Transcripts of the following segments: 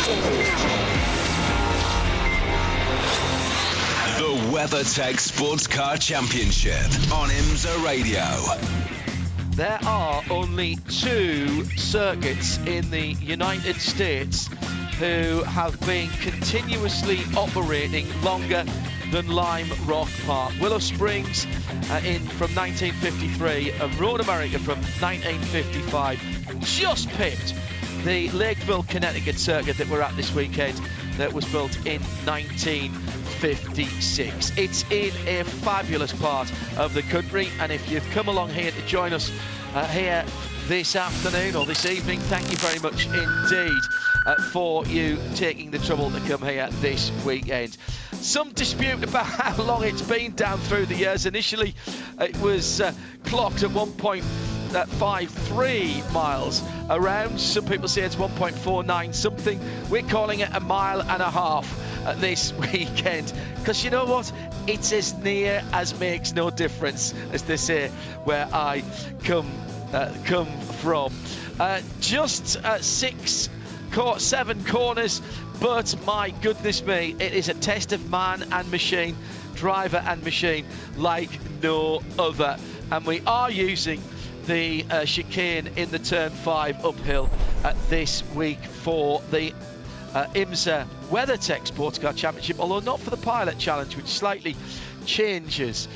The WeatherTech SportsCar Championship on IMSA Radio. There are only 2 circuits in the United States who have been continuously operating longer than Lime Rock Park. Willow Springs from 1953 and Road America from 1955 just pipped the Lakeville, Connecticut circuit that we're at this weekend that was built in 1956. It's in a fabulous part of the country, and if you've come along here to join us here this afternoon or this evening, thank you very much indeed for you taking the trouble to come here this weekend. Some dispute about how long it's been down through the years. Initially it was clocked at 1.53 miles around. Some people say it's 1.49 something. We're calling it 1.5 miles this weekend, because you know what, it's as near as makes no difference, as they say where I come from. Just 7 corners, but my goodness me, it is a test of man and machine, driver and machine like no other. And we are using the chicane in the turn 5 uphill this week for the IMSA WeatherTech SportsCar Championship, although not for the Pilot Challenge, which slightly changes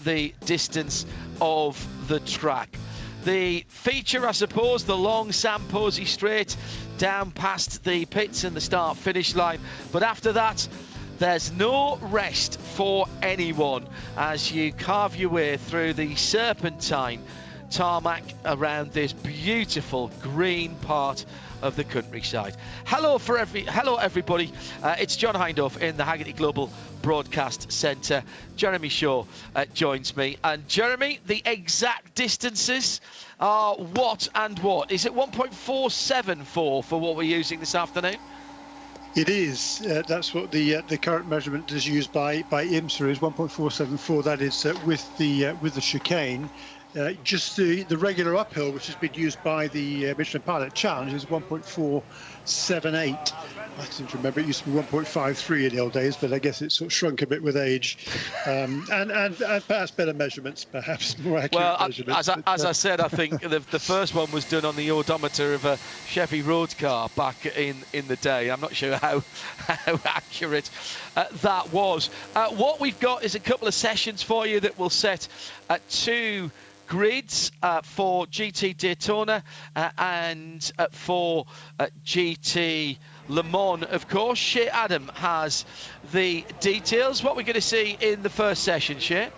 the distance of the track. The feature, I suppose, the long Sam Posey straight down past the pits and the start-finish line. But after that, there's no rest for anyone as you carve your way through the serpentine tarmac around this beautiful green part of the countryside. Hello everybody. It's John Hindhaugh in the Haggerty Global Broadcast Centre. Jeremy Shaw joins me. And Jeremy, the exact distances are what and what? Is it 1.474 for what we're using this afternoon? It is. That's what the current measurement is used by IMSA is 1.474. That is with the chicane. Just the regular uphill, which has been used by the Michelin Pilot Challenge, is 1.478. I seem to remember it used to be 1.53 in the old days, but I guess it's sort of shrunk a bit with age, and perhaps better measurements, perhaps more accurate measurements. As I said, I think the first one was done on the odometer of a Chevy road car back in the day. I'm not sure how accurate that was. What we've got is a couple of sessions for you that will set 2 grids for GT Daytona and for GT Le Mans, of course. Shea Adam has the details. What we're going to see in the first session, Shea?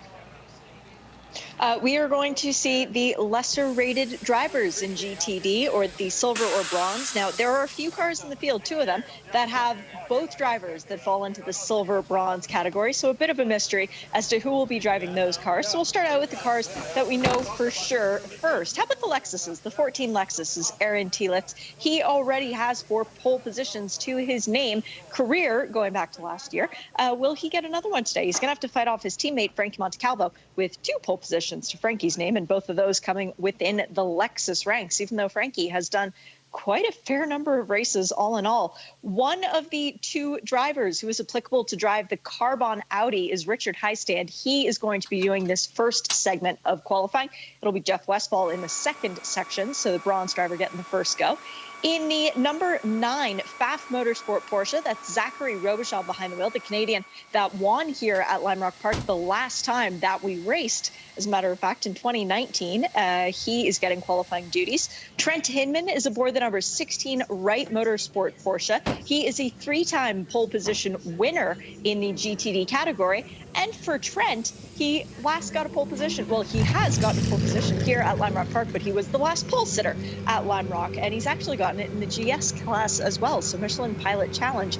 We are going to see the lesser rated drivers in GTD, or the silver or bronze. Now, there are a few cars in the field, 2 of them, that have both drivers that fall into the silver bronze category. So a bit of a mystery as to who will be driving those cars. So we'll start out with the cars that we know for sure first. How about the Lexuses? The 14 Lexus is Aaron Telitz. He already has 4 pole positions to his name, career going back to last year. Will he get another one today? He's going to have to fight off his teammate, Frankie Montecalvo, with 2 pole positions to Frankie's name, and both of those coming within the Lexus ranks, even though Frankie has done quite a fair number of races all in all. One of the 2 drivers who is applicable to drive the Carbon Audi is Richard Heistand. He is going to be doing this first segment of qualifying. It'll be Jeff Westphal in the second section, so the bronze driver getting the first go. In the number 9 Pfaff Motorsport Porsche, that's Zachary Robichaud behind the wheel, the Canadian that won here at Lime Rock Park the last time that we raced. As a matter of fact, in 2019, he is getting qualifying duties. Trent Hinman is aboard the number 16 Wright Motorsport Porsche. He is a 3-time pole position winner in the GTD category. And for Trent, he last got a pole position. Well, he has gotten a pole position here at Lime Rock Park, but he was the last pole sitter at Lime Rock. And he's actually gotten it in the GS class as well, so Michelin Pilot Challenge.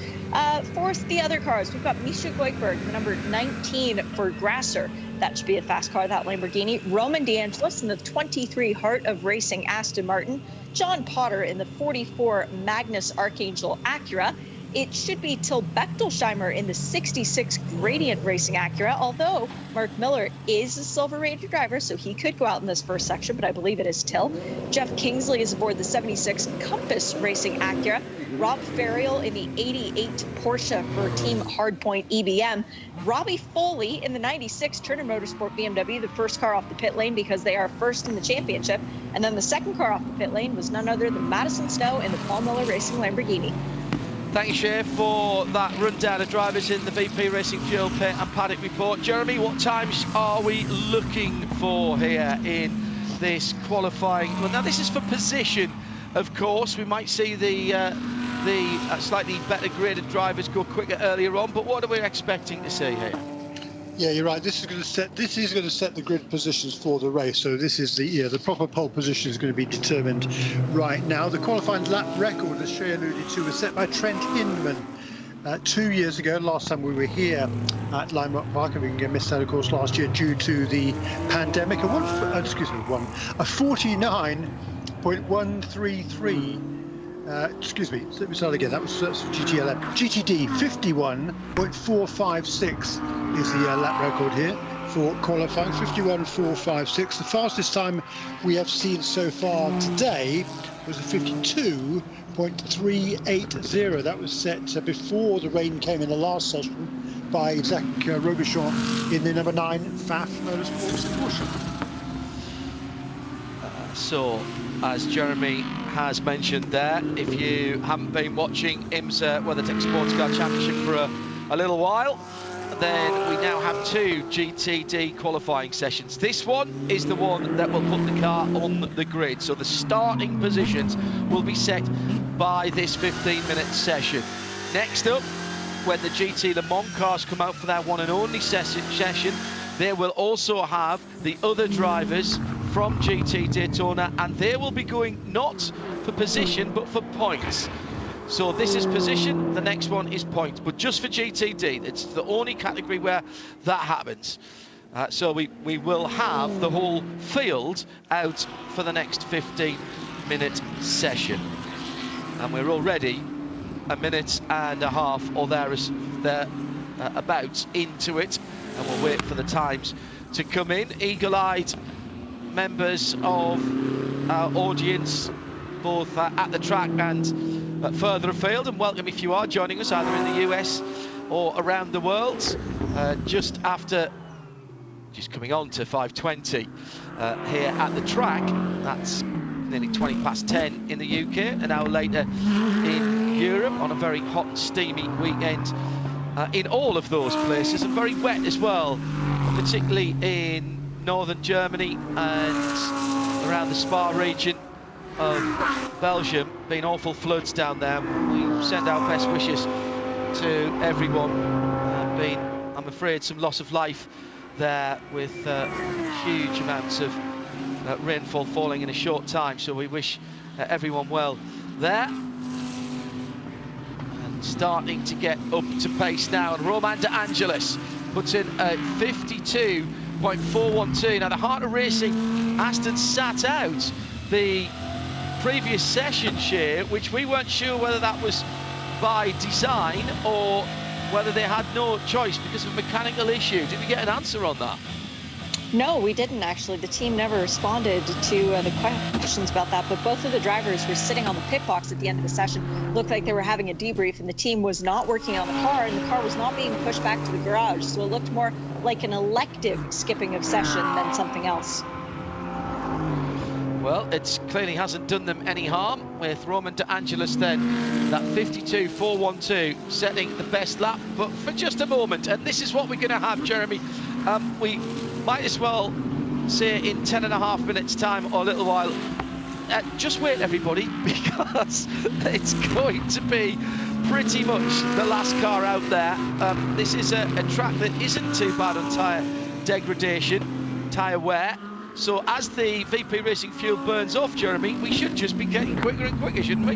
Fourth, the other cars. We've got Misha Goikberg, the number 19 for Grasser. That should be a fast car, that Lamborghini. Roman DeAngelis in the 23 Heart of Racing Aston Martin. John Potter in the 44 Magnus Archangel Acura. it should be Till Bechtelsheimer in the 66 Gradient Racing Acura, although Mark Miller is a silver rated driver, so he could go out in this first section, but I believe it is Till. Jeff Kingsley is aboard the 76 Compass Racing Acura. Rob Ferriel in the 88 Porsche for Team Hardpoint EBM. Robbie Foley in the 96 Turner Motorsport BMW, the first car off the pit lane because they are first in the championship. And then the second car off the pit lane was none other than Madison Snow in the Paul Miller Racing Lamborghini. Thank you, Shay, for that rundown of drivers in the VP Racing Fuel Pit and Paddock Report. Jeremy, what times are we looking for here in this qualifying? Well, now this is for position, of course. We might see the slightly better graded drivers go quicker earlier on, but what are we expecting to see here? Yeah, you're right. This is going to set the grid positions for the race. So this is the proper pole position is going to be determined right now. The qualifying lap record, as Shay alluded to, was set by Trent Hinman 2 years ago. Last time we were here at Lime Rock Park, and we can get missed out, of course, last year due to the pandemic. A 49.133. Excuse me, let me start again. That was GTLM. GTD 51.456 is the lap record here for qualifying. 51.456. The fastest time we have seen so far today was a 52.380. That was set before the rain came in the last session by Zach Robichon in the number 9 FAF Motorsports Porsche. So, as Jeremy has mentioned there, if you haven't been watching IMSA WeatherTech SportsCar Championship for a little while, then we now have 2 GTD qualifying sessions. This one is the one that will put the car on the grid. So the starting positions will be set by this 15-minute session. Next up, when the GT Le Mans cars come out for their one and only session, they will also have the other drivers from GT Daytona, and they will be going not for position but for points. So this is position, the next one is points, but just for GTD. It's the only category where that happens. So we will have the whole field out for the next 15-minute session, and we're already a minute and a half or thereabouts into it, and we'll wait for the times to come in. Eagle-eyed members of our audience, both at the track and further afield, and welcome if you are joining us either in the US or around the world, just coming on to 5:20 here at the track. That's nearly 20 past 10 in the UK, an hour later in Europe, on a very hot and steamy weekend in all of those places, and very wet as well, particularly in northern Germany and around the Spa region of Belgium. Been awful floods down there. We send our best wishes to everyone. Been, I'm afraid, some loss of life there with huge amounts of rainfall falling in a short time, so we wish everyone well there. And starting to get up to pace now, and Roman De Angelis puts in a 52.412. Now the Heart of Racing Aston sat out the previous session, Shea, which we weren't sure whether that was by design or whether they had no choice because of a mechanical issue. Did we get an answer on that? No, we didn't actually. The team never responded to the questions about that, but both of the drivers were sitting on the pit box at the end of the session. Looked like they were having a debrief, and the team was not working on the car, and the car was not being pushed back to the garage, so it looked more like an elective skipping of session than something else. Well, it clearly hasn't done them any harm, with Roman De Angelis then, that 52.412, setting the best lap, but for just a moment. And this is what we're going to have, Jeremy. We might as well say in 10.5 minutes time or a little while. Just wait, everybody, because it's going to be pretty much the last car out there. This is a track that isn't too bad on tyre degradation, tyre wear. So as the VP Racing fuel burns off, Jeremy, we should just be getting quicker and quicker, shouldn't we?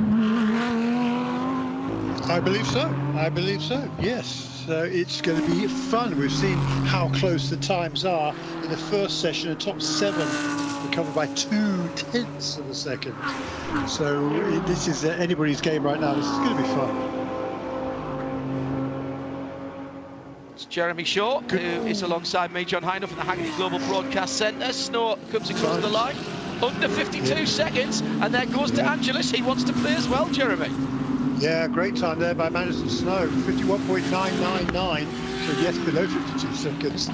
I believe so. I believe so, yes. So it's going to be fun. We've seen how close the times are in the first session. The top 7 were covered by 0.2 of a second. So this is anybody's game right now. This is going to be fun. Jeremy Shaw, who is alongside me, John Hinoff, at the Hackney Global Broadcast Centre. Snow comes across the line, under 52 seconds, and there goes to Angelus. He wants to play as well, Jeremy. Yeah, great time there by Madison Snow, 51.999. So yes, below 52 seconds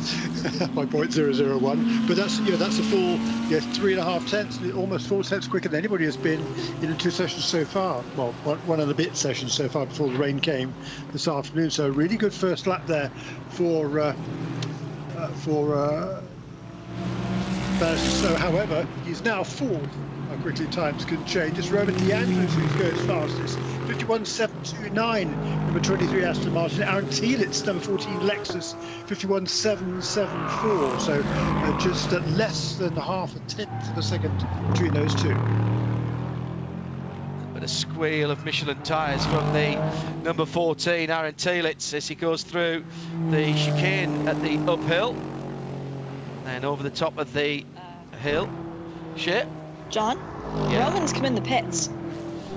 by 0.001. But that's a full 3.5 tenths, almost 4 tenths quicker than anybody has been in the 2 sessions so far. Well, one of the bit sessions so far before the rain came this afternoon. So a really good first lap there for Madison Snow. However, he's now fourth. How quickly times can change. It's Robert DeAndrews who goes fastest. 51.729, number 23 Aston Martin. Aaron Thielitz, number 14 Lexus, 51.774. So just less than half a tenth of a second between those two. But a squeal of Michelin tyres from the number 14 Aaron Thielitz as he goes through the chicane at the uphill. And over the top of the hill. Shit. John, Roman's come in the pits.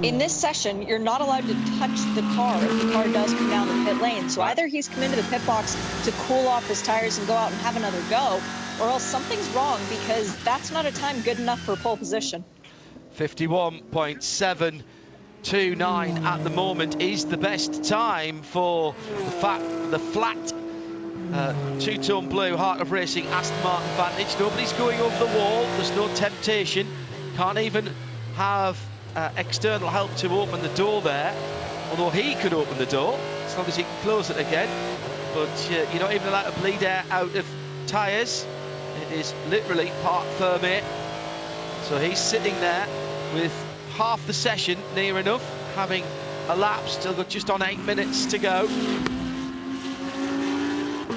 In this session, you're not allowed to touch the car if the car does come down the pit lane. So either he's come into the pit box to cool off his tires and go out and have another go, or else something's wrong, because that's not a time good enough for pole position. 51.729 at the moment is the best time for the flat two-tone blue Heart of Racing Aston Martin Vantage. Nobody's going over the wall. There's no temptation. Can't even have external help to open the door there, although he could open the door as long as he can close it again. But you're not even allowed to bleed air out of tyres. It is literally park firm. So he's sitting there with half the session near enough, having elapsed. Still got just on 8 minutes to go.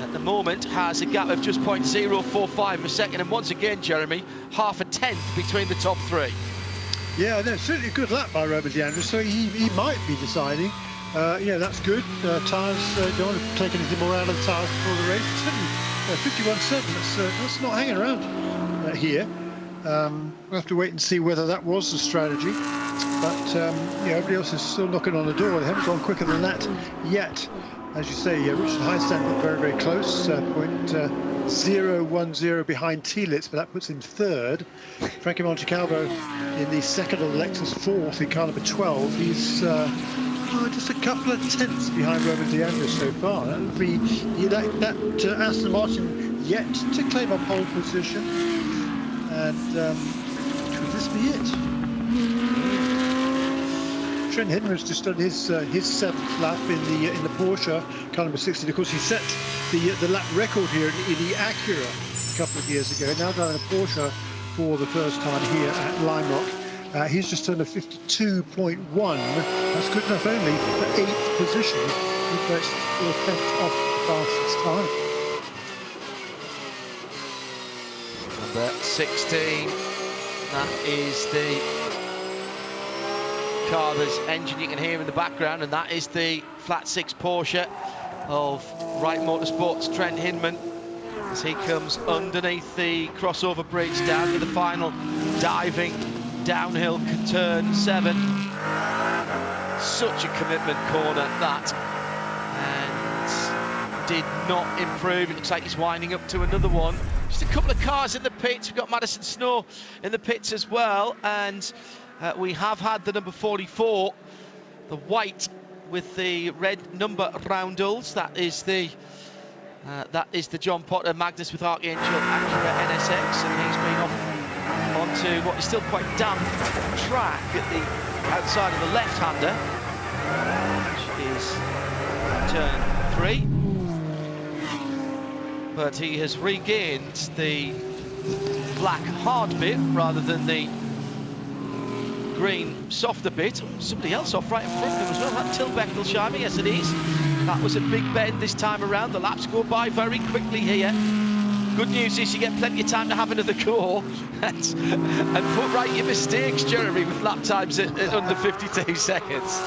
At the moment has a gap of just 0.045 of a second, and once again, Jeremy, half a tenth between the top three. Yeah, no, certainly a good lap by Robert DeAndrews, so he might be deciding. That's good. Tyres, don't want to take anything more out of the tyres before the race. Certainly 51.7, that's not hanging around here. We'll have to wait and see whether that was the strategy. But everybody else is still knocking on the door. They haven't gone quicker than that yet. As you say, Richard Hindstand got very, very close, 0.010 behind Thielitz, but that puts him third. Frankie Montecalvo in the second of the Lexus, fourth in car number 12. He's just a couple of tenths behind Robert DeAndrews so far. That would be that Aston Martin yet to claim a pole position. And could this be it? Trent Hiddenman's just done his seventh lap in the Porsche car number 16. Of course, he set the lap record here in the Acura a couple of years ago. Now driving a Porsche for the first time here at Lime Rock. He's just turned a 52.1. That's good enough only for 8th position. That's 4 tenths off the fastest time. Number 16. That is the car, there's engine you can hear in the background, and that is the flat 6 Porsche of Wright Motorsports Trent Hindman as he comes underneath the crossover bridge down to the final diving downhill turn 7. Such a commitment corner that, and did not improve. It looks like he's winding up to another one. Just a couple of cars in the pits. We've got Madison Snow in the pits as well, and we have had the number 44, the white with the red number roundels. That is the John Potter Magnus with Archangel Acura NSX, and he's been off onto what is still quite damp track at the outside of the left-hander, which is turn 3. But he has regained the black hard bit rather than the green softer bit. Somebody else off right in front of him as well. That Till Bechtolsheimer, yes it is. That was a big bend this time around. The laps go by very quickly here. Good news is you get plenty of time to have another go and put right your mistakes, Jeremy, with lap times at under 52 seconds.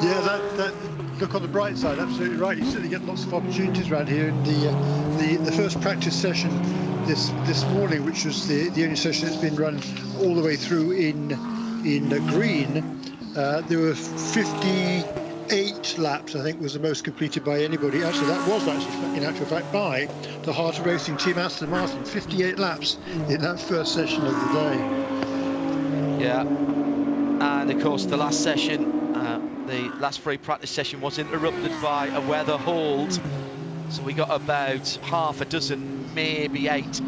Yeah, that look on the bright side, absolutely right. You certainly get lots of opportunities around here. In the first practice session this morning, which was the only session that's been run all the way through in green, there were 58 58 laps, I think, was the most completed by anybody. Actually, that was actually, in actual fact, by the Heart of Racing team Aston Martin. 58 laps in that first session of the day. Yeah, and of course the last session, the last free practice session was interrupted by a weather hold. So we got about half a dozen, maybe 8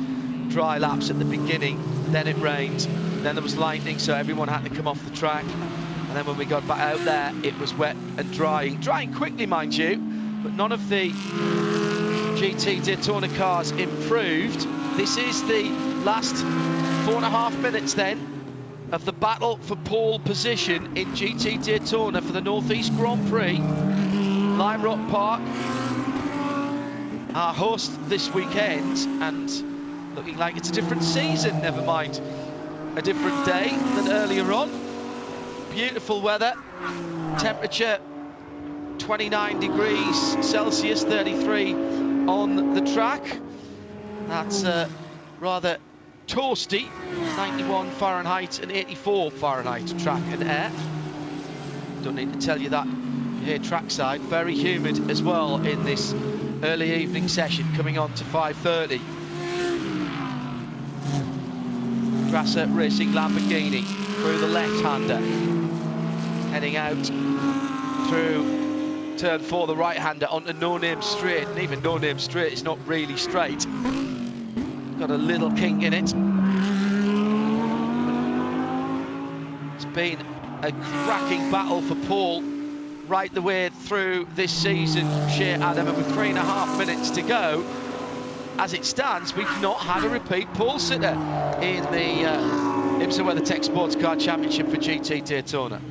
dry laps at the beginning. Then it rained, then there was lightning, so everyone had to come off the track. And then when we got back out there, it was wet and drying quickly, mind you, but none of the GT Daytona cars improved. This is the last 4.5 minutes then of the battle for pole position in GT Daytona for the Northeast Grand Prix. Lime Rock Park, our host this weekend, and looking like it's a different season, never mind a different day than earlier on. Beautiful weather, temperature 29 degrees Celsius, 33 on the track. That's rather toasty, 91 Fahrenheit and 84 Fahrenheit track and air. Don't need to tell you that here trackside. Very humid as well in this early evening session, coming on to 5:30. Grasser Racing Lamborghini through the left-hander, heading out through turn 4, the right-hander, onto No Name Straight, and even No Name Straight is not really straight. Got a little kink in it. It's been a cracking battle for pole right the way through this season, Shea Adam, and with 3.5 minutes to go, as it stands, we've not had a repeat pole sitter in the IMSA WeatherTech SportsCar Championship for GT Daytona.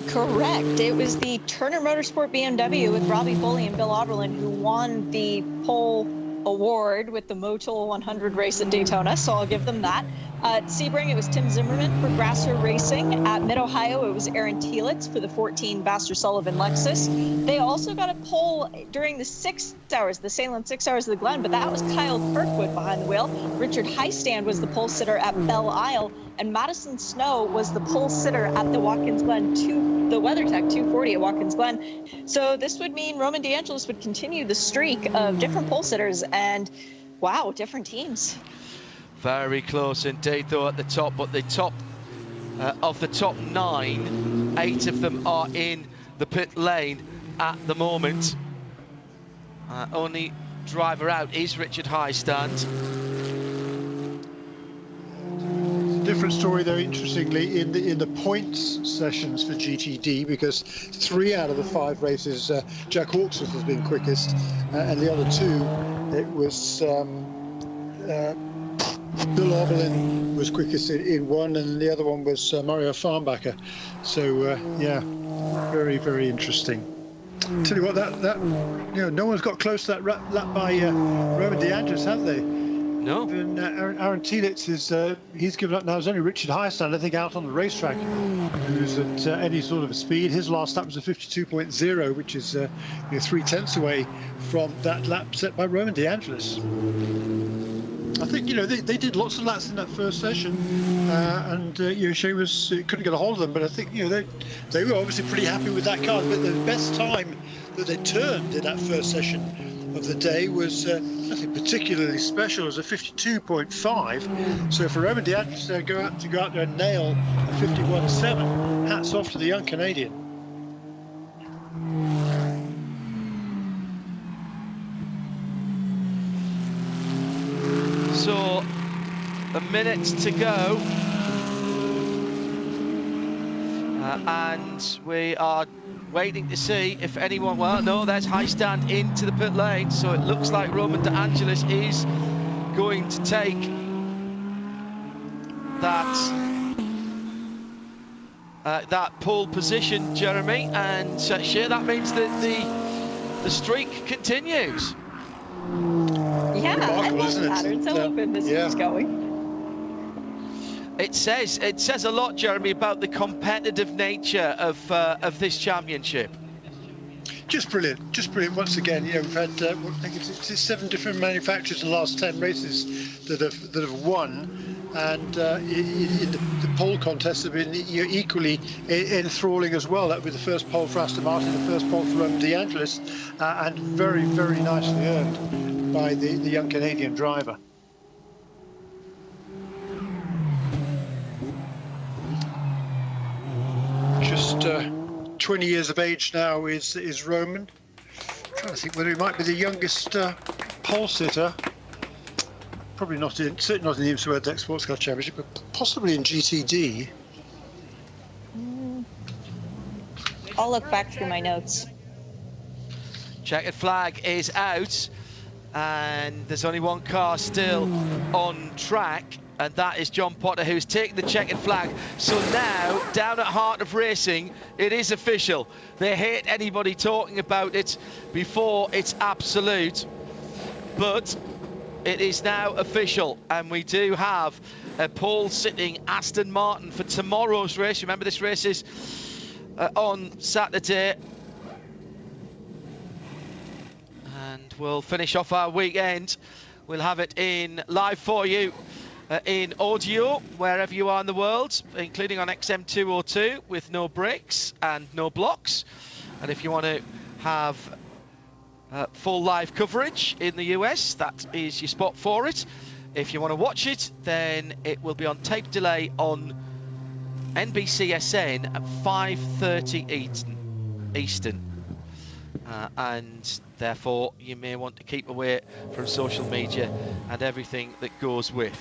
Correct. It was the Turner Motorsport BMW with Robbie Foley and Bill Oberlin who won the pole award with the Motul 100 race at Daytona, so I'll give them that. At Sebring, it was Tim Zimmerman for Grasser Racing. At Mid-Ohio, it was Aaron Tielitz for the 14 Baxter Sullivan Lexus. They also got a pole during the 6 hours, the Salem 6 hours of the Glen, but that was Kyle Kirkwood behind the wheel. Richard Highstand was the pole sitter at Belle Isle, and Madison Snow was the pole sitter at the Watkins Glen the WeatherTech 240 at Watkins Glen. So this would mean Roman DeAngelis would continue the streak of different pole sitters, and wow, different teams. Very close indeed, though, at the top, but the top of the top 9, 8 of them are in the pit lane at the moment. Only driver out is Richard Highstand. Different story, though, interestingly, in the points sessions for GTD, because 3 out of the 5 races, Jack Hawksworth has been quickest, and the other 2, it was Bill Oberlin was quickest in one, and the other one was Mario Farnbacher. So yeah, very, very interesting. Tell you what, that no one's got close to that lap by Roman DeAngelis, have they? No. Even Aaron Tielitz he's given up now. There's only Richard Highstand, I think, out on the racetrack, who's at any sort of a speed. His last lap was a 52.0, which is 3/10 away from that lap set by Roman DeAngelis. I think they did lots of laps in that first session, and Shea couldn't get a hold of them. But I think they were obviously pretty happy with that car. But the best time that they turned in that first session of the day was nothing particularly special. It was a 52.5. So for Roman DeAngelis to go out there and nail a 51.7, hats off to the young Canadian. So a minute to go, and we are waiting to see if anyone. Well, no, there's Highstand into the pit lane, so it looks like Roman DeAngelis is going to take that pole position, Jeremy, and Shea, that means that the streak continues. Yeah, I love the patterns. I love where this is going. It says a lot, Jeremy, about the competitive nature of this championship. Just brilliant once again. We've had I think it's 7 different manufacturers in the last 10 races that have won, And in the pole contests have been equally enthralling as well. That would be the first pole for Aston Martin, the first pole for Roman De Angelis, and very, very nicely earned by the young Canadian driver. Just 20 years of age now is Roman. I'm trying to think whether he might be the youngest pole sitter. Probably not certainly not in the IMSA WeatherTech SportsCar Championship, but possibly in GTD. I'll look back through my notes. Checkered flag is out, and there's only one car still on track, and that is John Potter, who's taken the checkered flag. So now, down at Heart of Racing, it is official. They hate anybody talking about it before it's absolute, but it is now official, and we do have a pole-sitting Aston Martin for tomorrow's race. Remember, this race is on Saturday. And we'll finish off our weekend. We'll have it in live for you in audio, wherever you are in the world, including on XM202 with no breaks and no blocks. And if you want to have full live coverage in the US, that is your spot for it. If you want to watch it, then it will be on tape delay on NBCSN at 5:30 Eastern. And therefore you may want to keep away from social media and everything that goes with.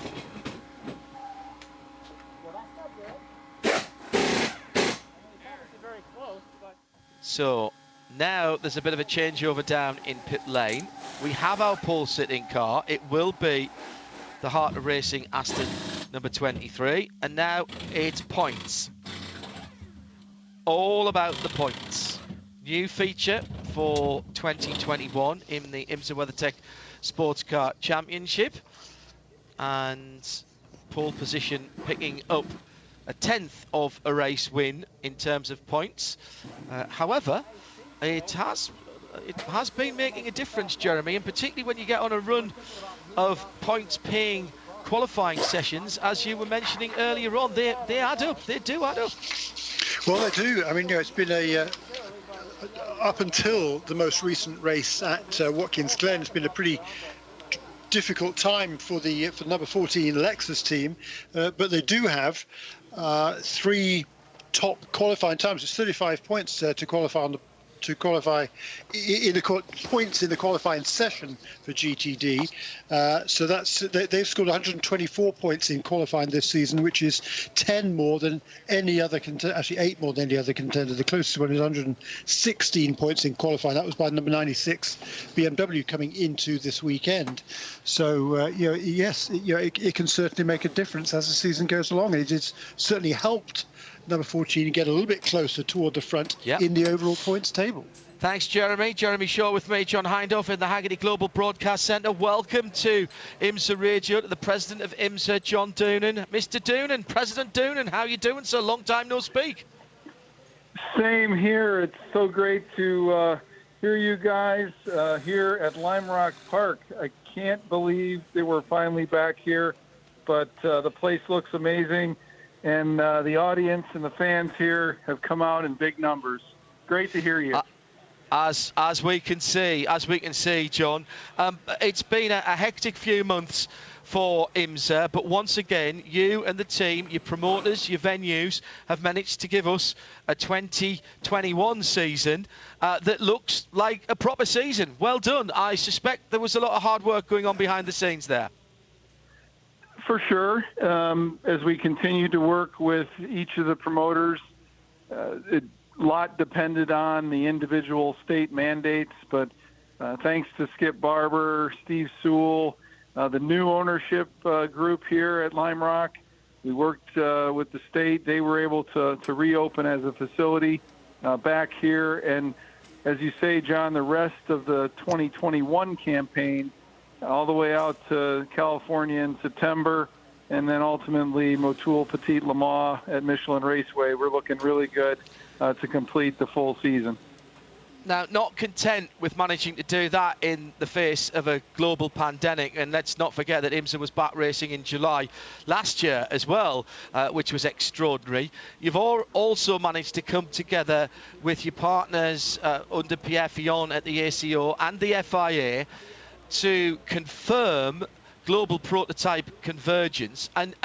So now there's a bit of a changeover down in pit lane. We have our pole sitting car. It will be the Heart of Racing Aston number 23. And now it's points. All about the points. New feature for 2021 in the IMSA WeatherTech SportsCar Championship. And pole position picking up a 10th of a race win in terms of points. However, it has been making a difference, Jeremy, and particularly when you get on a run of points paying qualifying sessions, as you were mentioning earlier on, they add up. They do add up. Well, they do. I mean, it's been up until the most recent race at Watkins Glen, it's been a pretty difficult time for the number 14 Lexus team, but they do have 3 top qualifying times. It's 35 points to qualify in the points in the qualifying session for GTD. So they've scored 124 points in qualifying this season, which is 10 more than any other contender, actually 8 more than any other contender. The closest one is 116 points in qualifying. That was by number 96 BMW coming into this weekend. So yes, it can certainly make a difference as the season goes along. It has certainly helped number 14 get a little bit closer toward the front in the overall points table. Thanks, Jeremy. Jeremy Shaw with me, John Hindhaugh in the Haggerty Global Broadcast Centre. Welcome to IMSA Radio, to the president of IMSA, John Doonan. Mr. Doonan, President Doonan, how are you doing, sir? Long time no speak. Same here. It's so great to hear you guys here at Lime Rock Park. I can't believe that we're finally back here, but the place looks amazing. And the audience and the fans here have come out in big numbers. Great to hear you. As we can see, John, it's been a hectic few months for IMSA, but once again, you and the team, your promoters, your venues, have managed to give us a 2021 season that looks like a proper season. Well done. I suspect there was a lot of hard work going on behind the scenes there. For sure. As we continue to work with each of the promoters, a lot depended on the individual state mandates, but thanks to Skip Barber, Steve Sewell, the new ownership group here at Lime Rock, we worked with the state. They were able to reopen as a facility back here. And as you say, John, the rest of the 2021 campaign all the way out to California in September, and then ultimately Motul Petit Le Mans at Michelin Raceway. We're looking really good to complete the full season. Now, not content with managing to do that in the face of a global pandemic, and let's not forget that IMSA was back racing in July last year as well, which was extraordinary. You've also managed to come together with your partners under Pierre Fillon at the ACO and the FIA to confirm global prototype convergence and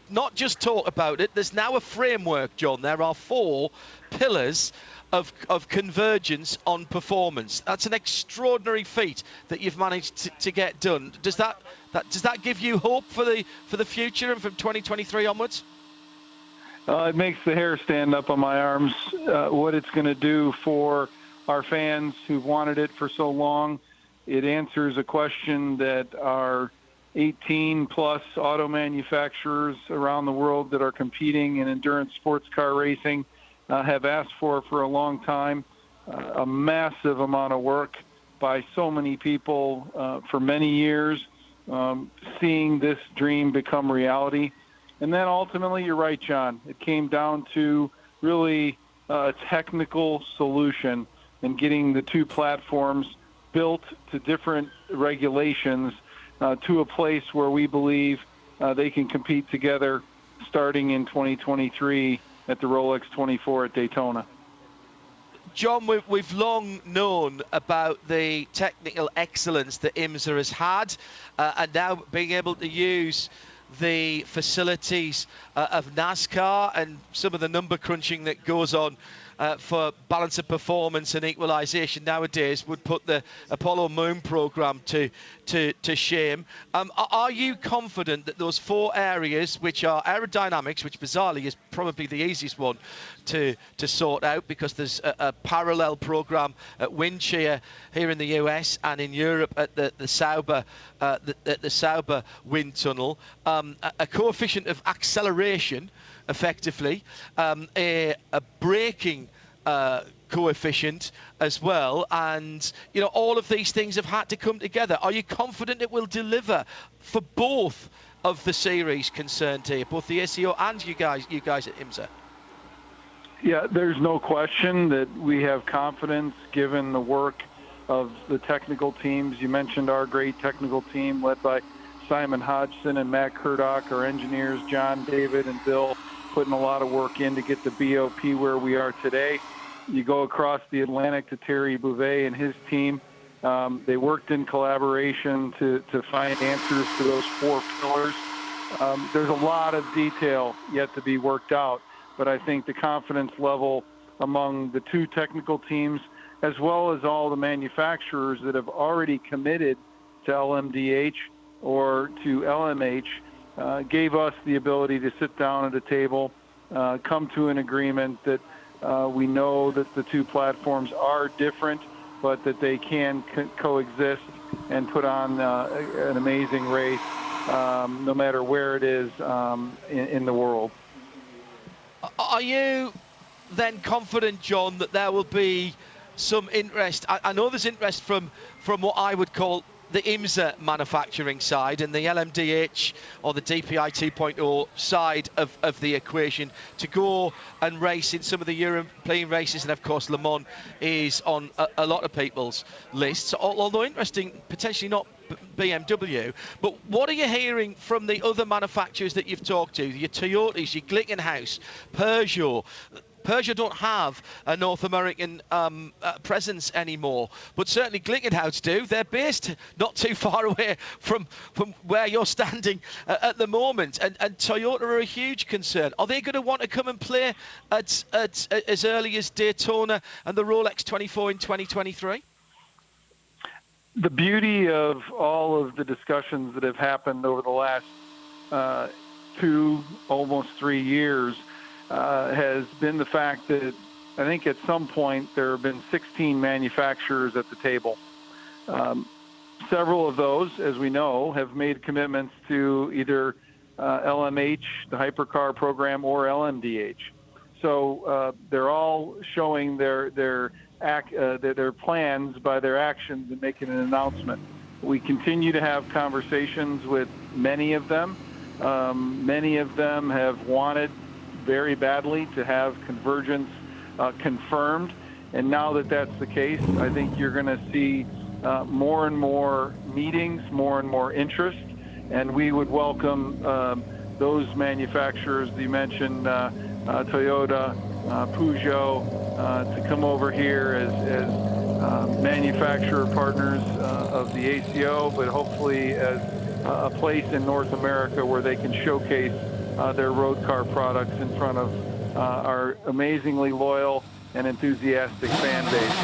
not just talk about it. There's now a framework, John. There are 4 pillars of convergence on performance. That's an extraordinary feat that you've managed to get done. Does that give you hope for the future and from 2023 onwards? It makes the hair stand up on my arms. What it's going to do for our fans who've wanted it for so long. It answers a question that our 18-plus auto manufacturers around the world that are competing in endurance sports car racing have asked for a long time. A massive amount of work by so many people for many years, seeing this dream become reality. And then ultimately, you're right, John, it came down to really a technical solution and getting the 2 platforms built to different regulations to a place where we believe they can compete together starting in 2023 at the Rolex 24 at Daytona. John, we've long known about the technical excellence that IMSA has had, and now being able to use the facilities of NASCAR and some of the number crunching that goes on for balance of performance and equalisation nowadays would put the Apollo Moon programme to shame. Are you confident that those 4 areas, which are aerodynamics, which bizarrely is probably the easiest one to sort out because there's a parallel programme at Windcheer here in the US and in Europe at the Sauber wind tunnel, a coefficient of acceleration, effectively, a braking coefficient as well, and all of these things have had to come together. Are you confident it will deliver for both of the series concerned here, both the ACO and you guys at IMSA? Yeah, there's no question that we have confidence given the work of the technical teams. You mentioned our great technical team led by Simon Hodgson and Matt Kurdock, our engineers, John, David, and Bill, putting a lot of work in to get the BOP where we are today. You go across the Atlantic to Terry Bouvet and his team. They worked in collaboration to find answers to those 4 pillars. There's a lot of detail yet to be worked out, but I think the confidence level among the 2 technical teams, as well as all the manufacturers that have already committed to LMDH or to LMH, gave us the ability to sit down at a table, come to an agreement that we know that the 2 platforms are different, but that they can coexist and put on an amazing race, no matter where it is in the world. Are you then confident, John, that there will be some interest? I know there's interest from what I would call the IMSA manufacturing side and the LMDH or the DPI 2.0 side of the equation to go and race in some of the European races, and of course Le Mans is on a lot of people's lists, although interesting, potentially not BMW. But what are you hearing from the other manufacturers that you've talked to, your Toyotas, your Glickenhaus, Peugeot? Peugeot don't have a North American presence anymore, but certainly Glickenhaus do. They're based not too far away from where you're standing at the moment, and Toyota are a huge concern. Are they going to want to come and play at as early as Daytona and the Rolex 24 in 2023? The beauty of all of the discussions that have happened over the last 2, almost 3 years has been the fact that I think at some point there have been 16 manufacturers at the table. Several of those, as we know, have made commitments to either LMH, the hypercar program, or LMDH. So they're all showing their plans by their actions and making an announcement. We continue to have conversations with many of them. Many of them have wanted very badly to have convergence confirmed, And now that that's the case, I think you're going to see more and more meetings, more and more interest, and we would welcome those manufacturers you mentioned, Toyota, Peugeot, to come over here as manufacturer partners of the ACO, but hopefully as a place in North America where they can showcase their road car products in front of our amazingly loyal and enthusiastic fan base.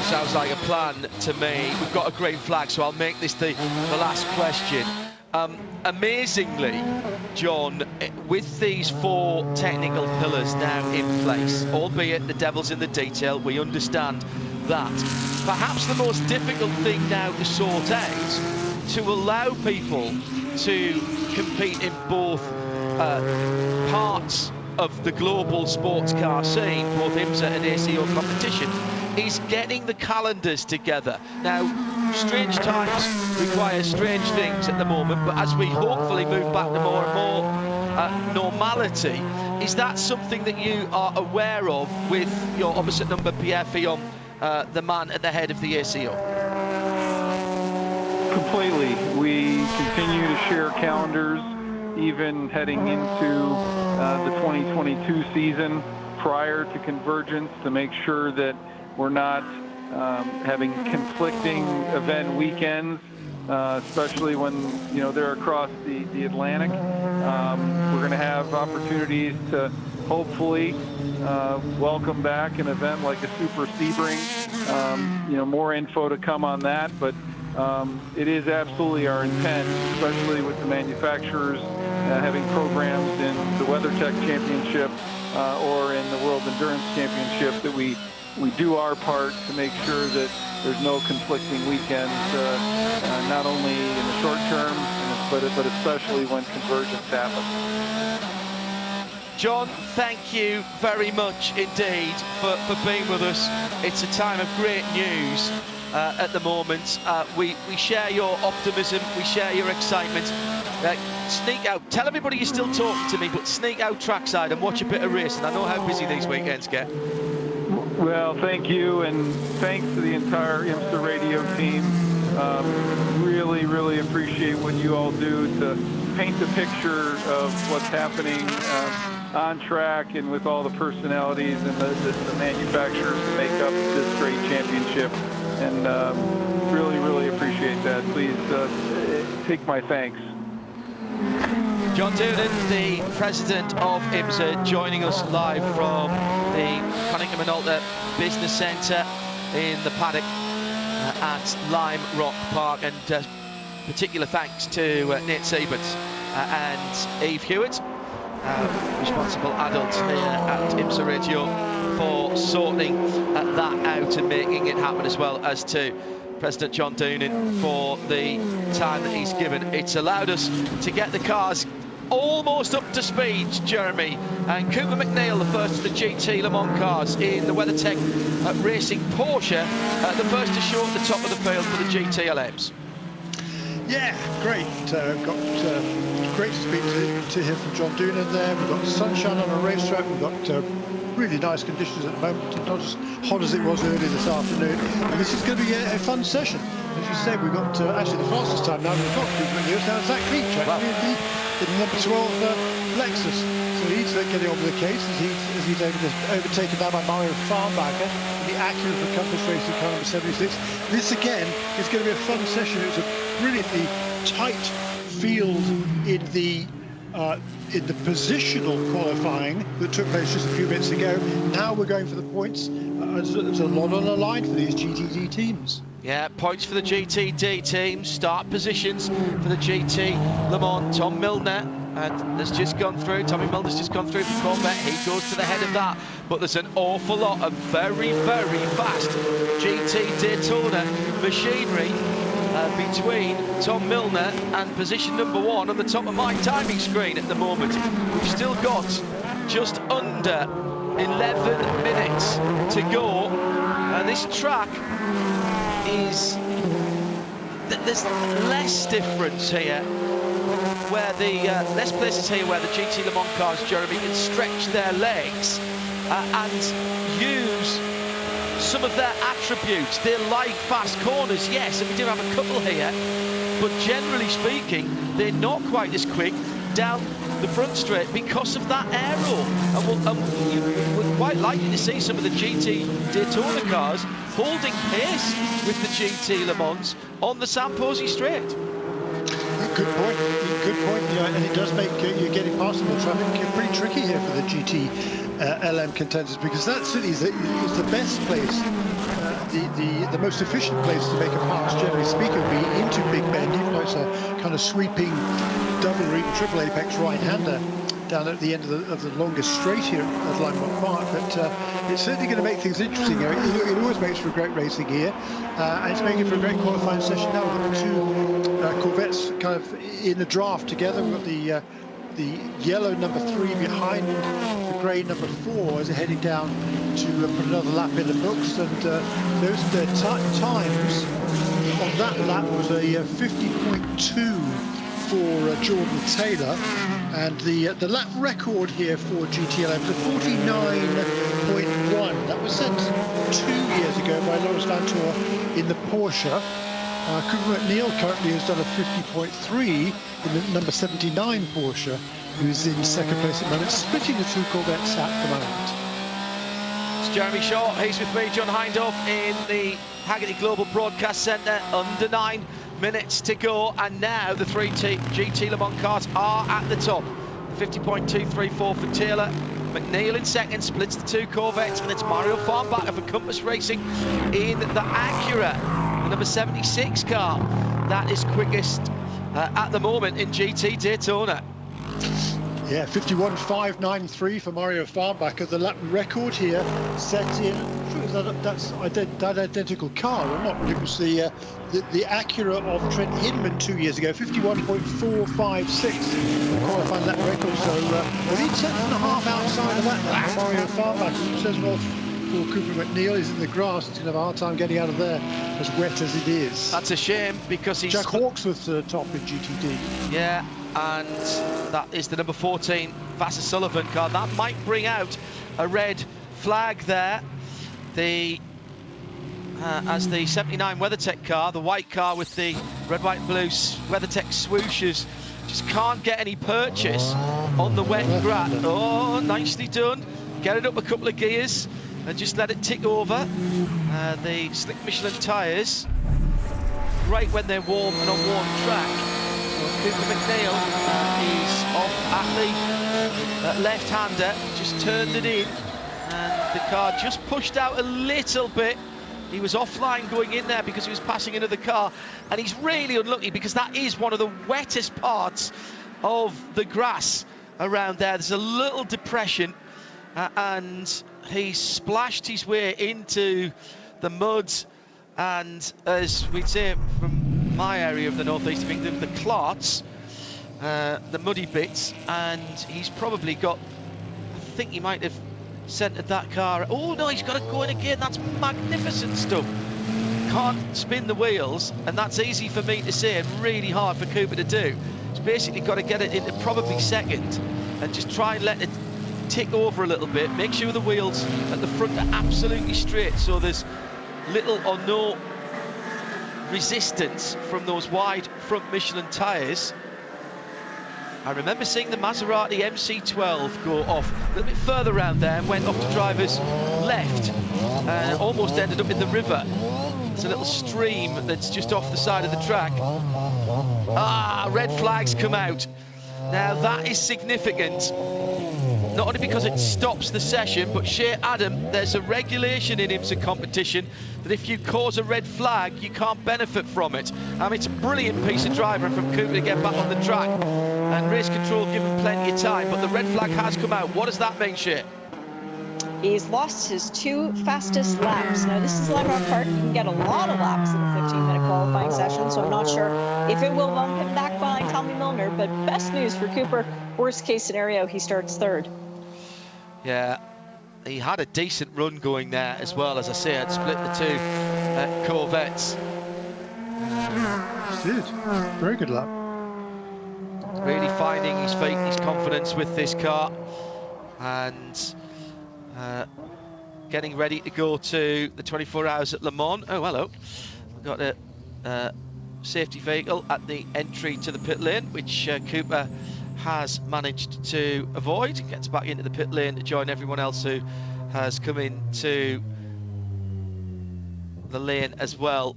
Sounds like a plan to me. We've got a green flag, so I'll make this the last question. Amazingly, John, with these 4 technical pillars now in place, albeit the devil's in the detail, we understand that. Perhaps the most difficult thing now to sort out, to allow people to compete in both parts of the global sports car scene, both IMSA and ACO competition, is getting the calendars together. Now, strange times require strange things at the moment, but as we hopefully move back to more and more normality, is that something that you are aware of with your opposite number, Pierre Fillon, the man at the head of the ACO? Completely. We continue to share calendars, even heading into the 2022 season prior to convergence, to make sure that we're not having conflicting event weekends, especially when they're across the Atlantic. We're going to have opportunities to hopefully welcome back an event like a Super Sebring. More info to come on that, but it is absolutely our intent, especially with the manufacturers having programs in the WeatherTech Championship or in the World Endurance Championship, that we do our part to make sure that there's no conflicting weekends, not only in the short term, but especially when convergence happens. John, thank you very much indeed for being with us. It's a time of great news at the moment. We share your optimism, we share your excitement. Sneak out, tell everybody you're still talking to me, but sneak out trackside and watch a bit of racing. I know how busy these weekends get. Well, thank you, and thanks to the entire IMSA radio team. Really, really appreciate what you all do to paint the picture of what's happening on track, and with all the personalities and the manufacturers that make up this great championship. And really, really appreciate that. Please take my thanks. John Doonan, the president of IMSA, joining us live from the Connington Minolta Business Centre in the paddock at Lime Rock Park. And particular thanks to Nate Siebert and Eve Hewitt, responsible adult here at IMSA Radio, for sorting that out and making it happen, as well as to President John Doonan for the time that he's given. It's allowed us to get the cars almost up to speed, Jeremy, and Cooper McNeil, the first of the GT Le Mans cars in the WeatherTech Racing Porsche, the first to show at the top of the field for the GT LMs. Yeah, great. Great to speak to hear from John Doonan there. We've got sunshine on a racetrack. We've got really nice conditions at the moment, not as hot as it was earlier this afternoon. And this is going to be a fun session. As you said, we've got actually the fastest time now. We've got now Zach Leach, wow, in the number 12 Lexus. So he's getting on with the case as he's overtaken now by Mario Farnbacher in the Acura for Compass Racing car number 76. This again is going to be a fun session. It was a brilliantly tight field in the positional qualifying that took place just a few minutes ago. Now we're going for the points. There's a lot on the line for these GTD teams. Yeah, points for the GTD teams, start positions for the GT Le Mans. Tom Milner has just gone through. Tommy Milner's just gone through for Corvette. He goes to the head of that. But there's an awful lot of very, very fast GT Daytona machinery between Tom Milner and position number 1 on the top of my timing screen at the moment. We've still got just under 11 minutes to go. This track is... There's less difference here, where the less places here where the GT Le Mans cars, Jeremy, can stretch their legs and use some of their attributes. They like fast corners, yes, and we do have a couple here, but generally speaking, they're not quite as quick down the front straight because of that aero. And we're quite likely to see some of the GT Daytona cars holding pace with the GT Le Mans on the Sam Posey straight. Good point. Yeah, and it does make you getting past them in traffic pretty tricky here for the GT LM contenders, because that city is the best place, the most efficient place to make a pass, generally speaking, would be into Big Bend, even though it's a kind of sweeping double or even triple apex right-hander down at the end of the longest straight here at Limelight Park. But it's certainly going to make things interesting. It always makes for great racing here, and it's making for a great qualifying session now. We've got the two Corvettes kind of in the draft together. We've got the yellow number 3 behind the grey number 4 as they're heading down to put another lap in the books. And those times on that lap was a 50.2 for Jordan Taylor, and the lap record here for GTLM is a 49.1. That was set 2 years ago by Lawrence Vantour in the Porsche. Cooper McNeil currently has done a 50.3 in the number 79 Porsche, who's in second place at the moment, splitting the two Corvettes at the moment. It's Jeremy Shaw, he's with me, John Hindhaugh, in the Haggerty Global Broadcast Centre. Under 9 minutes to go, and now the 3 GT Le Mans cars are at the top. 50.234 for Taylor. McNeil in second, splits the two Corvettes, and it's Mario Farnbacher for Compass Racing in the Acura, the number 76 car. That is quickest at the moment in GT Daytona. Yeah, 51.593 for Mario Farnbacher. The lap record here set in, that's that identical car or not, but it was the Acura of Trent Hinman 2 years ago, 51.456 qualifying lap record. So within 10.5 outside of that, Mario Farnbacher says, well, for Cooper McNeil, he's in the grass, he's going to have a hard time getting out of there, as wet as it is. That's a shame, because he's... Jack Hawksworth's top in GTD. Yeah, and that is the number 14 Vassar Sullivan car. That might bring out a red flag there. As the 79 WeatherTech car, the white car with the red, white, blue WeatherTech swooshes, just can't get any purchase on the wet grass. Oh, nicely done. Get it up a couple of gears and just let it tick over. The slick Michelin tyres, right when they're warm and on warm track. So Cooper McNeil, he's off at the left-hander, just turned it in, and the car just pushed out a little bit. He was offline going in there because he was passing another car, and he's really unlucky because that is one of the wettest parts of the grass around there. There's a little depression, and he splashed his way into the mud, and as we'd say from my area of the northeast of England, the clarts, the muddy bits, and he's probably got, I think he might have centred that car. Oh no, he's got to go in again. That's magnificent stuff. Can't spin the wheels, and that's easy for me to say and really hard for Cooper to do. He's basically got to get it into probably second and just try and let it tick over a little bit, make sure the wheels at the front are absolutely straight, so there's little or no resistance from those wide front Michelin tyres. I remember seeing the Maserati MC12 go off a little bit further around there and went off to driver's left and almost ended up in the river. It's a little stream that's just off the side of the track. Red flags come out. Now that is significant, not only because it stops the session, but Shea Adam, there's a regulation in IMSA competition that if you cause a red flag, you can't benefit from it. I mean, it's a brilliant piece of driving from Cooper to get back on the track, and race control give him plenty of time, but the red flag has come out. What does that mean, Shea? He's lost his 2 fastest laps. Now, this is Limerick Park. You can get a lot of laps in a 15-minute qualifying session, so I'm not sure if it will bump him back behind Tommy Milner, but best news for Cooper, worst case scenario, he starts third. Yeah, he had a decent run going there as well. As I say, I'd split the two Corvettes. Did. Very good lap. Really finding his feet, his confidence with this car. And getting ready to go to the 24 Hours at Le Mans. Oh, hello. We've got a safety vehicle at the entry to the pit lane, which Cooper has managed to avoid. Gets back into the pit lane to join everyone else who has come into the lane as well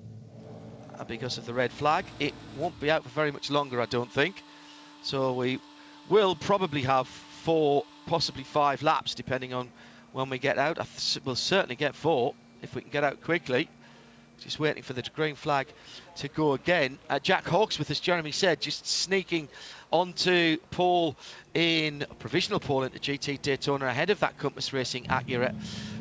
because of the red flag. It won't be out for very much longer, I don't think. So we will probably have 4, possibly 5 laps, depending on when we get out. We'll certainly get 4 if we can get out quickly. Just waiting for the green flag to go again. Jack Hawksworth, as Jeremy said, just sneaking onto pole in provisional pole into GT Daytona ahead of that Compass Racing Acura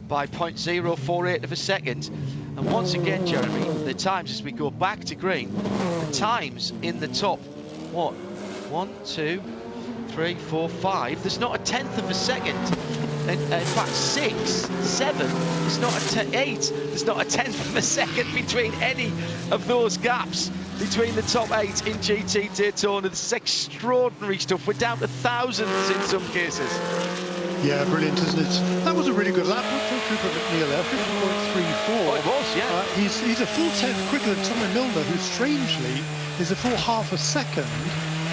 by 0.048 of a second. And once again, Jeremy, the times as we go back to green, the times in the top, 1, 2, 3, 4, 5. There's not a tenth of a second. In fact, 6, 7, there's not a 8, there's not a tenth of a second between any of those gaps between the top 8 in GT Daytona. This is extraordinary stuff. We're down to thousands in some cases. Yeah, brilliant, isn't it? That was a really good lap from Cooper McNeil there, 50.34. Oh, it was, yeah. He's a full tenth quicker than Tommy Milner, who strangely is a full half a second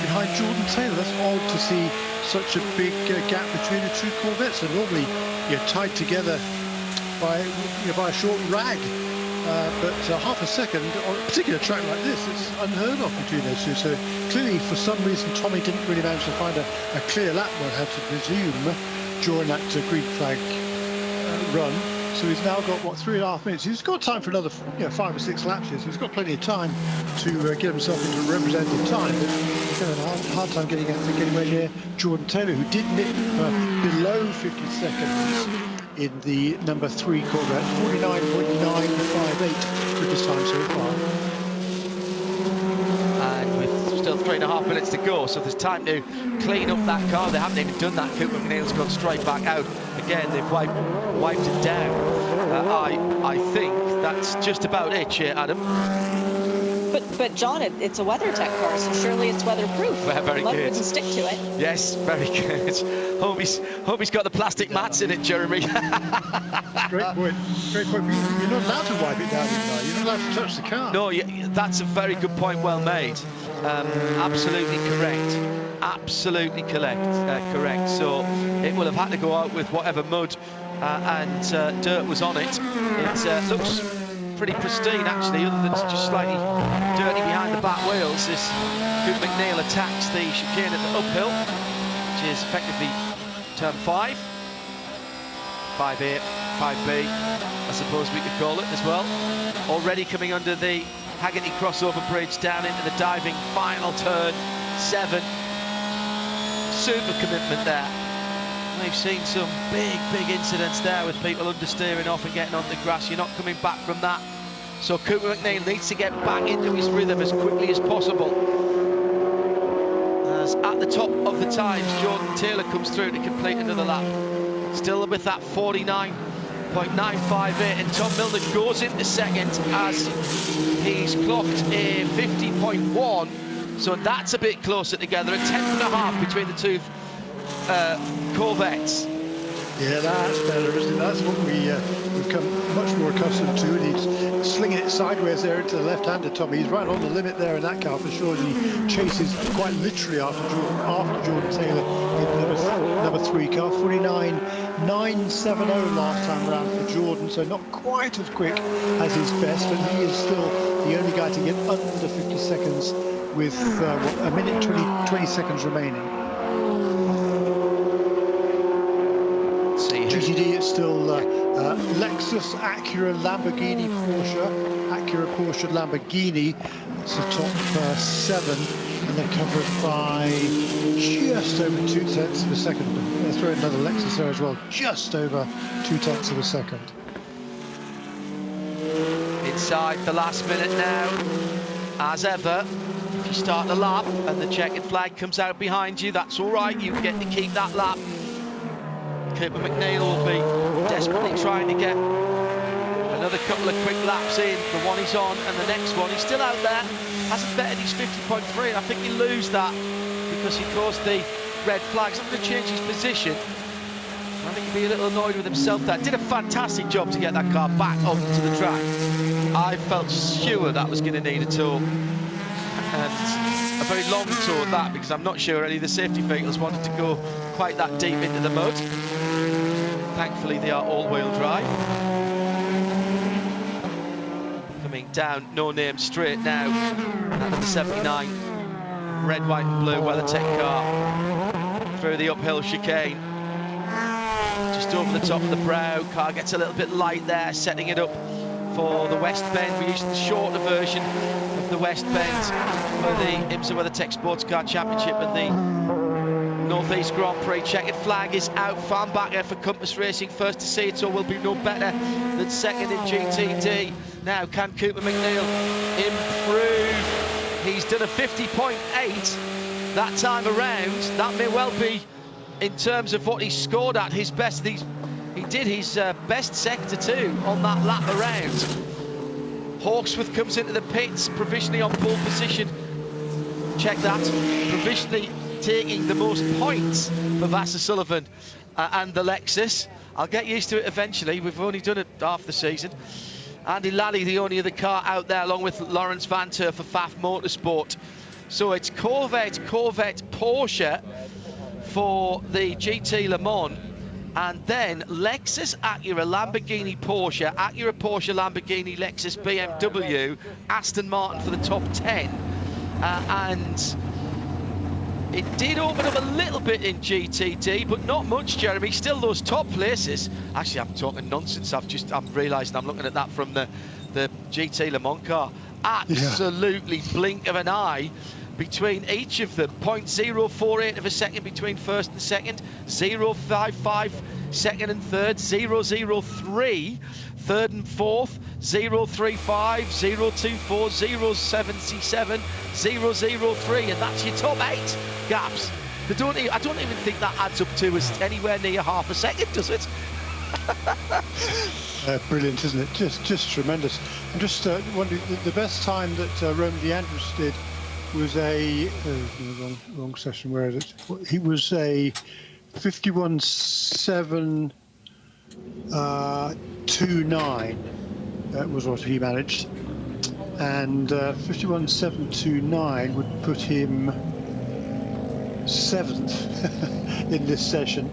behind Jordan Taylor. That's odd to see such a big gap between the two Corvettes. And normally you're tied together by a short rag. But half a second on a particular track like this, it's unheard of between those two. So clearly, for some reason, Tommy didn't really manage to find a clear lap, one had to presume, during that green flag run. So he's now got, 3.5 minutes. He's got time for another 5 or 6 laps here. So he's got plenty of time to get himself into representative time. But he's going to have a hard time getting anywhere near Jordan Taylor, who did nip below 50 seconds in the number 3 Corvette. 49.958 quickest time so far. And with still 3.5 minutes to go, so there's time to clean up that car. They haven't even done that. Cooper McNeil's gone straight back out. Again, they've wiped it down. I think that's just about it here, Adam. But John, it's a WeatherTech car, so surely it's weatherproof. Very Let good. him stick to it. Yes, very good. Hope he's got the plastic mats in it, Jeremy. Great point. Great point. You're not allowed to wipe it down, you're not allowed to touch the car. No, that's a very good point. Well made. Absolutely correct. Absolutely correct. So it will have had to go out with whatever mud and dirt was on it. It looks pretty pristine, actually, other than it's just slightly dirty behind the back wheels. This Cooper McNeil attacks the chicane at the uphill, which is effectively turn 5. 5A, 5B, I suppose we could call it as well. Already coming under the Haggerty crossover bridge down into the diving final turn 7. Super commitment there. We've seen some big incidents there with people understeering off and getting on the grass. You're not coming back from that. So Cooper McNeil needs to get back into his rhythm as quickly as possible. As at the top of the times, Jordan Taylor comes through to complete another lap. Still with that 49.958, and Tom Milner goes into second as he's clocked a 50.1. So that's a bit closer together, a tenth and a half between the two Corvettes. Yeah, that's better, isn't it? That's what we've become much more accustomed to. And he's slinging it sideways there into the left-hander, Tommy. He's right on the limit there in that car for sure. And he chases quite literally after Jordan Taylor in number 3 car. 49.970 last time round for Jordan, so not quite as quick as his best, but he is still the only guy to get under 50 seconds with a minute 20 seconds remaining. GTD is still Lexus, Acura, Lamborghini, Porsche. Acura, Porsche, Lamborghini. It's the top 7, and they're covered by just over 0.2 of a second. Let's throw another Lexus there as well, just over 0.2 of a second. Inside the last minute now, as ever. If you start the lap and the checkered flag comes out behind you, that's all right. You get to keep that lap. Cooper McNeil will be desperately trying to get another couple of quick laps in. The one he's on and the next one. He's still out there. Hasn't bettered his 50.3. I think he lose that because he caused the red flag. He's not going to change his position. I think he'd be a little annoyed with himself there. Did a fantastic job to get that car back onto the track. I felt sure that was going to need a tour. And a very long tour at that, because I'm not sure any of the safety vehicles wanted to go quite that deep into the mud. Thankfully, they are all-wheel drive. Coming down No Name Straight now. Number 79, red, white and blue WeatherTech car through the uphill chicane. Just over the top of the brow. Car gets a little bit light there, setting it up for the West Bend. We're using the shorter version of the West Bend for the IMSA WeatherTech SportsCar Championship and the Northeast Grand Prix. Checkered flag is out. Farnbacher for Compass Racing, first to see it, so will be no better than second in GTD. Now, can Cooper McNeil improve? He's done a 50.8 that time around. That may well be, in terms of what he scored at, his best. He did his best sector too on that lap around. Hawksworth comes into the pits, provisionally on pole position. Check that, provisionally taking the most points for Vassar Sullivan and the Lexus. I'll get used to it eventually. We've only done it half the season. Andy Lally, the only other car out there, along with Lawrence Van Ter for Pfaff Motorsport. So it's Corvette, Porsche for the GT Le Mans, and then Lexus, Acura, Lamborghini, Porsche, Acura, Porsche, Lamborghini, Lexus, BMW, Aston Martin for the top 10. And it did open up a little bit in GTD, but not much, Jeremy. Still those top places. Actually, I'm talking nonsense. I'm realising I'm looking at that from the GT Le Mans car. Absolutely blink of an eye between each of them. 0.048 of a second between first and second, 0.55 second and third, 0.03 third and fourth, 0.35, 0.24, 0.77, 0.03, and that's your top 8 gaps. I don't even think that adds up to us anywhere near half a second, does it? Brilliant, isn't it? Just tremendous. I'm just wondering, the best time that Roman DeAndres did was a wrong session. Where is it? He was a 51.729. That was what he managed, and 51.729 would put him 7th in this session.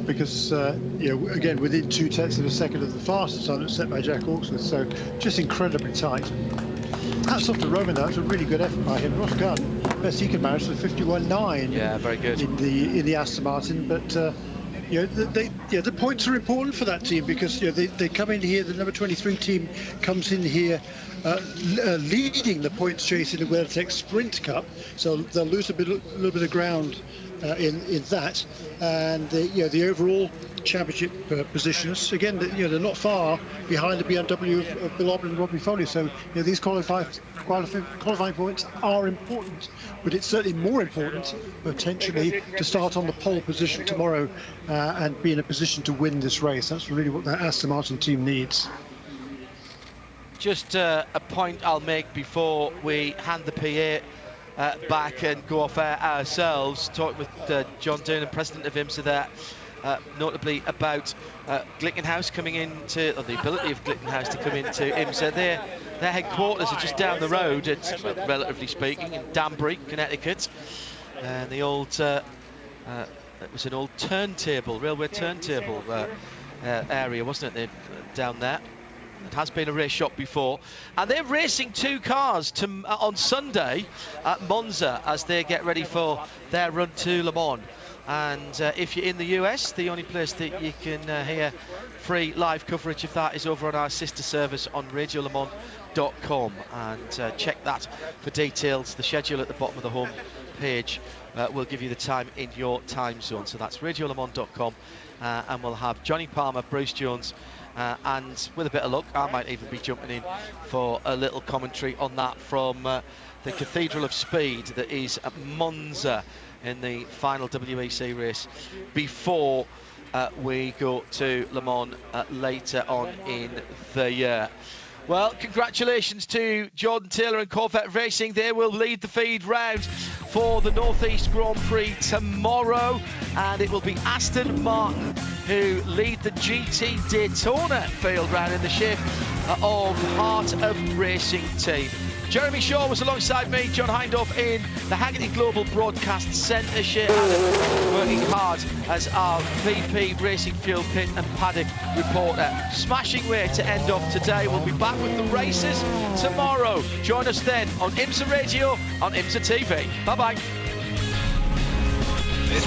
Because again, within 0.2 of a second of the fastest time that's set by Jack Hawksworth, so just incredibly tight. Hats off to Roman. That was a really good effort by him. Ross Gunn, best he could manage was 51.9. Yeah, very good in the Aston Martin. But the points are important for that team, because they come in here. The number 23 team comes in here leading the points chase in the WeatherTech Sprint Cup, so they'll lose a little bit of ground in that, and the overall championship positions, again, they're not far behind the BMW of Bill Oblin and Robbie Foley, so these qualifying points are important, but it's certainly more important potentially to start on the pole position tomorrow and be in a position to win this race. That's really what that Aston Martin team needs. Just a point I'll make before we hand the PA back and go off air ourselves. Talking with John Doonan, president of IMSA there, notably about Glickenhaus coming into, or the ability of Glickenhaus to come into IMSA. Their headquarters are just down the road, relatively speaking, in Danbury, Connecticut. And the old, it was an old railway turntable area, wasn't it, down there? It has been a race shop before, and they're racing 2 cars on Sunday at Monza as they get ready for their run to Le Mans. And if you're in the US, the only place that you can hear free live coverage of that is over on our sister service on radiolemans.com, and check that for details. The schedule at the bottom of the home page will give you the time in your time zone, so that's radiolemans.com, and we'll have Johnny Palmer, Bruce Jones, and with a bit of luck, I might even be jumping in for a little commentary on that from the Cathedral of Speed that is at Monza in the final WEC race before we go to Le Mans later on in the year. Well, congratulations to Jordan Taylor and Corvette Racing. They will lead the feed round for the Northeast Grand Prix tomorrow, and it will be Aston Martin who lead the GT Daytona field round in the shape of Heart of Racing team. Jeremy Shaw was alongside me, John Hindorf in the Haggerty Global Broadcast Centre. Shea Adam working hard as our VP Racing Fuel Pit and Paddock reporter. Smashing way to end off today. We'll be back with the races tomorrow. Join us then on IMSA Radio, on IMSA TV. Bye-bye. This